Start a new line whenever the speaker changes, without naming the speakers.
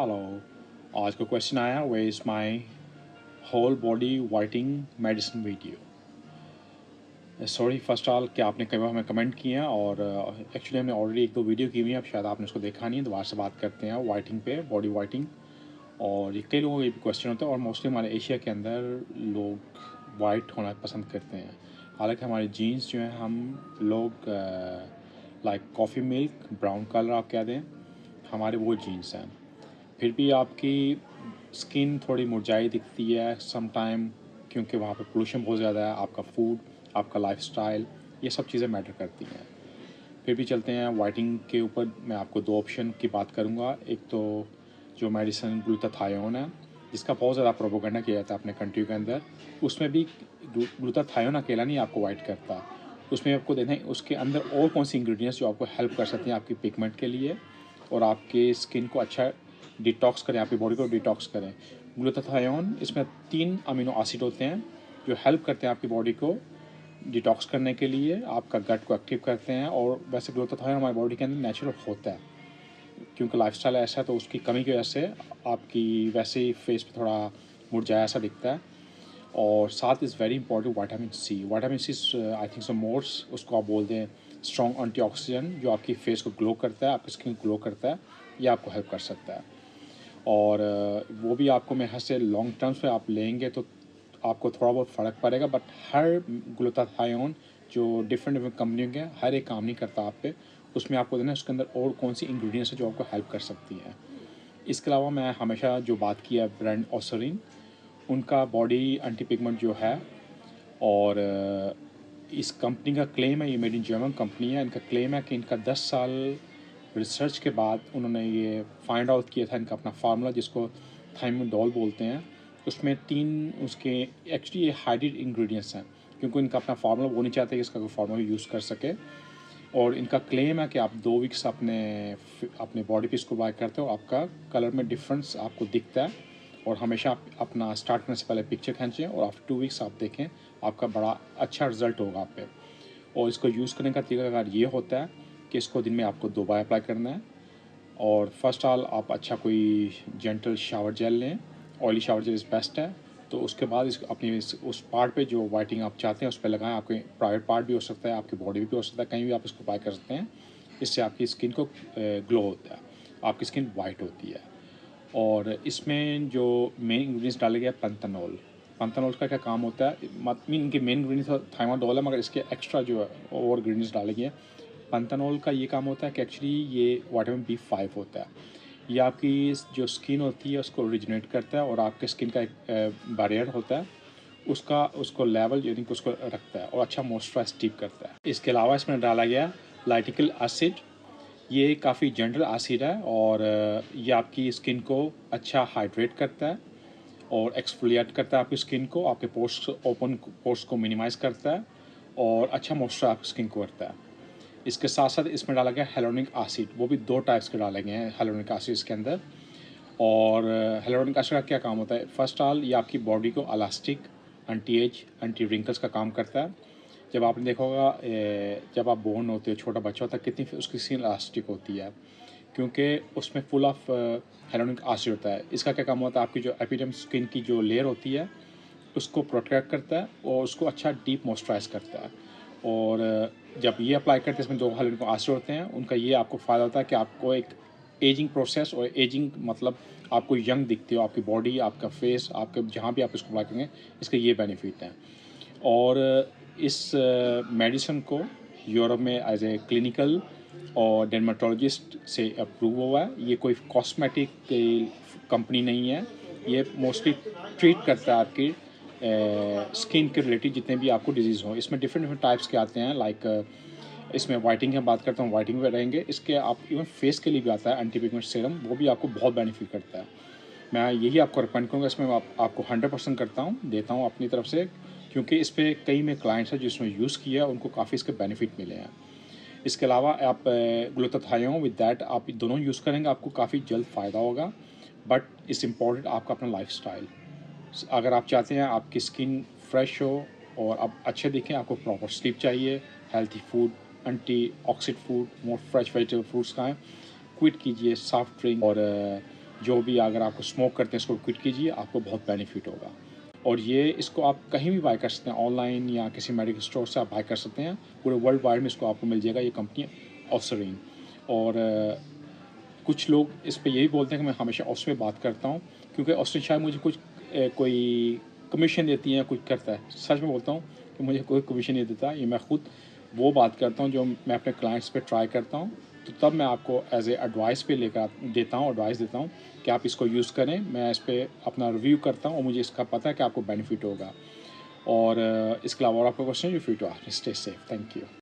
Hello. आज का question आया way is my whole body whitening medicine video. Sorry first all कि आपने कई बार हमें कमेंट किए हैं और एक्चुअली हमने ऑलरेडी एक दो वीडियो की हुई है, अब शायद आपने उसको देखा नहीं है। दोबारा से बात करते हैं वाइटिंग पे, बॉडी वाइटिंग। और ये कई लोगों को ये भी क्वेश्चन होता है और मोस्टली हमारे एशिया के अंदर लोग वाइट होना पसंद करते हैं। हालांकि हमारे जीन्स जो हैं, हम लोग like coffee milk brown colour आप कह दें, हमारे वो जीन्स हैं। फिर भी आपकी स्किन थोड़ी मुरझाई दिखती है सम टाइम, क्योंकि वहाँ पे पोल्यूशन बहुत ज़्यादा है। आपका फूड, आपका लाइफस्टाइल, ये सब चीज़ें मैटर करती हैं। फिर भी चलते हैं वाइटिंग के ऊपर। मैं आपको दो ऑप्शन की बात करूँगा। एक तो जो मेडिसिन ग्लूटाथायोन है, जिसका बहुत ज़्यादा प्रोपोगंडा किया जाता है अपने कंट्री के अंदर। उसमें भी ग्लूटाथायोन अकेला नहीं आपको वाइट करता, उसमें आपको देना है उसके अंदर और कौन सी इंग्रेडिएंट्स जो आपको हेल्प कर सकती हैं आपकी पिगमेंट के लिए और आपके स्किन को अच्छा डिटॉक्स करें, आपकी बॉडी को डिटॉक्स करें। ग्लूटाथायोन, इसमें 3 अमीनो एसिड होते हैं जो हेल्प करते हैं आपकी बॉडी को डिटॉक्स करने के लिए, आपका गट को एक्टिव करते हैं। और वैसे ग्लूटाथायोन हमारी बॉडी के अंदर नेचुरल होता है, क्योंकि लाइफस्टाइल ऐसा है तो उसकी कमी की वजह से आपकी वैसे ही फेस पे थोड़ा मुरझाया ऐसा दिखता है। और साथ is very important vitamin C. Vitamin C I think so morse, उसको आप बोलते हैं स्ट्रॉन्ग एंटीऑक्सीडेंट, जो आपकी फेस को ग्लो करता है, आपकी स्किन को ग्लो करता है। ये आपको हेल्प कर सकता है। और वो भी आपको मेरे ख्याल से लॉन्ग टर्म्स पे आप लेंगे तो आपको थोड़ा बहुत फ़र्क पड़ेगा। बट हर ग्लूटाथायोन जो डिफरेंट डिफरेंट कंपनियों के, हर एक काम नहीं करता आप पे। उसमें आपको देना है उसके अंदर और कौन सी इंग्रेडिएंट्स है जो आपको हेल्प कर सकती हैं। इसके अलावा मैं हमेशा जो बात की है ब्रांड ओसरिन, उनका बॉडी एंटी पिगमेंट जो है। और इस कंपनी का क्लेम है, ये मेड इन जर्मन कंपनी है, इनका क्लेम है कि इनका 10 साल रिसर्च के बाद उन्होंने ये फाइंड आउट किया था, इनका अपना फार्मूला जिसको थाइमोडोल बोलते हैं, उसमें 3 उसके एक्चुअली ये हाइडेड इंग्रेडिएंट्स हैं, क्योंकि इनका अपना फार्मूला वो नहीं चाहते कि इसका कोई फार्मूला यूज़ कर सके। और इनका क्लेम है कि आप 2 वीक्स अपने बॉडी पे इसको अप्लाई करते हो, आपका कलर में डिफरेंस आपको दिखता है। और हमेशा आप अपना स्टार्ट करने से पहले पिक्चर खींचें और आफ्टर 2 वीक्स आप देखें, आपका बड़ा अच्छा रिजल्ट होगा आप पे। और इसको यूज़ करने का तरीकाकार ये होता है कि इसको दिन में आपको 2 बार अप्लाई करना है। और फर्स्ट ऑल आप अच्छा कोई जेंटल शावर जेल लें, oily shower gel is best है। तो उसके बाद उस पार्ट पे जो वाइटिंग आप चाहते हैं उस पर लगाएं। आपके प्राइवेट पार्ट भी हो सकता है, आपकी बॉडी भी हो सकता है, कहीं भी आप इसको अप्लाई कर सकते हैं। इससे आपकी स्किन को ग्लो होता है, आपकी स्किन वाइट होती है। और इसमें जो मेन इंग्रेडिएंट्स डाले गए पैंथेनॉल। पैंथेनॉल का क्या काम होता है, मीन इनके मेन इंग्रेडिएंट्स थाइमोडोल है, मगर इसके एक्स्ट्रा जो और इंग्रेडिएंट्स डाले गए हैं। पैंथेनॉल का ये काम होता है कि एक्चुअली ये विटामिन B5 होता है। ये आपकी जो स्किन होती है उसको रिजनेट करता है और आपके स्किन का एक बैरियर होता है, उसको लेवल यानी कि उसको रखता है और अच्छा मॉइस्चराइज कीप करता है। इसके अलावा इसमें डाला गया लाइटिकल एसिड। ये काफ़ी जनरल एसिड है और ये आपकी स्किन को अच्छा हाइड्रेट करता है और एक्सफोलिएट करता है आपकी स्किन को, आपके पोर्स ओपन पोर्स को मिनिमाइज़ करता है और अच्छा मॉइस्चर आपकी स्किन को करता है। इसके साथ साथ इसमें डाला गया हेलोनिक एसिड, वो भी 2 टाइप्स के डाले गए हैं हेलोनिक एसिड इसके अंदर। और हेलोनिक एसिड का क्या काम होता है, फर्स्ट ऑल ये आपकी बॉडी को elastic, anti age, anti wrinkles का काम करता है। जब आपने देखा होगा जब आप बोर्न होते हो, छोटा बच्चा होता है, कितनी उसकी स्किन इलास्टिक होती है, क्योंकि उसमें फुल ऑफ हेलोनिक एसिड होता है। इसका क्या काम होता है, आपकी जो एपिडर्मिस स्किन की जो लेयर होती है उसको प्रोटेक्ट करता है और उसको अच्छा डीप मॉइस्चराइज करता है। और जब ये अप्लाई करते हैं, इसमें 2 हेलोनिक एसिड होते हैं, उनका ये आपको फ़ायदा होता है कि आपको एक एजिंग प्रोसेस, और एजिंग मतलब आपको यंग दिखते हो, आपकी बॉडी, आपका फेस, आपके जहाँ भी आप इसको अप्लाई करेंगे, इसके ये बेनिफिट हैं। और इस मेडिसिन को यूरोप में एज ए क्लिनिकल और डर्मेटोलॉजिस्ट से अप्रूव हुआ है। ये कोई कॉस्मेटिक कंपनी नहीं है, ये मोस्टली ट्रीट करता है आपकी स्किन के रिलेटेड जितने भी आपको डिजीज़ हों। इसमें डिफरेंट डिफरेंट टाइप्स के आते हैं, लाइक इसमें वाइटिंग की बात करता हूँ, वाइटिंग में रहेंगे। इसके आप इवन फेस के लिए भी आता है एंटी पिगमेंट सीरम, वो भी आपको बहुत बेनिफिट करता है। मैं यही आपको रिकमेंड करूँगा, इसमें आपको 100% करता हूँ, देता हूँ अपनी तरफ से, क्योंकि इस पर कई मेरे क्लाइंट्स हैं जिसमें यूज़ किया, उनको काफ़ी इसके बेनिफिट मिले हैं। इसके अलावा आप ग्लूटाथायोन विद दैट आप दोनों यूज़ करेंगे, आपको काफ़ी जल्द फ़ायदा होगा। बट इट्स इम्पॉर्टेंट आपका अपना लाइफस्टाइल। अगर आप चाहते हैं आपकी स्किन फ्रेश हो और आप अच्छे दिखें, आपको प्रॉपर स्लीप चाहिए, healthy food, anti oxidant food, मोर फ्रेश वेजिटेबल फ्रूट्स खाएं, क्विट कीजिए सॉफ्ट ड्रिंक और जो भी अगर आपको स्मोक करते हैं इसको क्विट कीजिए, आपको बहुत बेनिफिट होगा। और ये इसको आप कहीं भी बाय कर सकते हैं, ऑनलाइन या किसी मेडिकल स्टोर से आप बाय कर सकते हैं। पूरे वर्ल्ड वाइड में इसको आपको मिल जाएगा, ये कंपनी ऑस्टरीन। और कुछ लोग इस पे यही बोलते हैं कि मैं हमेशा ऑस्ट्रेन में बात करता हूँ, क्योंकि ऑस्ट्रेन शायद मुझे कुछ कोई कमीशन देती है, कुछ करता है। सच में बोलता हूँ कि मुझे कोई कमीशन नहीं देता, ये मैं खुद वो बात करता हूँ जो मैं अपने क्लाइंट्स पे ट्राई करता हूँ। तो तब मैं आपको एज ए एडवाइस पे लेकर देता हूँ, एडवाइस देता हूँ कि आप इसको यूज़ करें। मैं इस पर अपना रिव्यू करता हूँ और मुझे इसका पता है कि आपको बेनिफिट होगा। और इसके अलावा और आपका question, you free to ask. Stay safe. Thank you.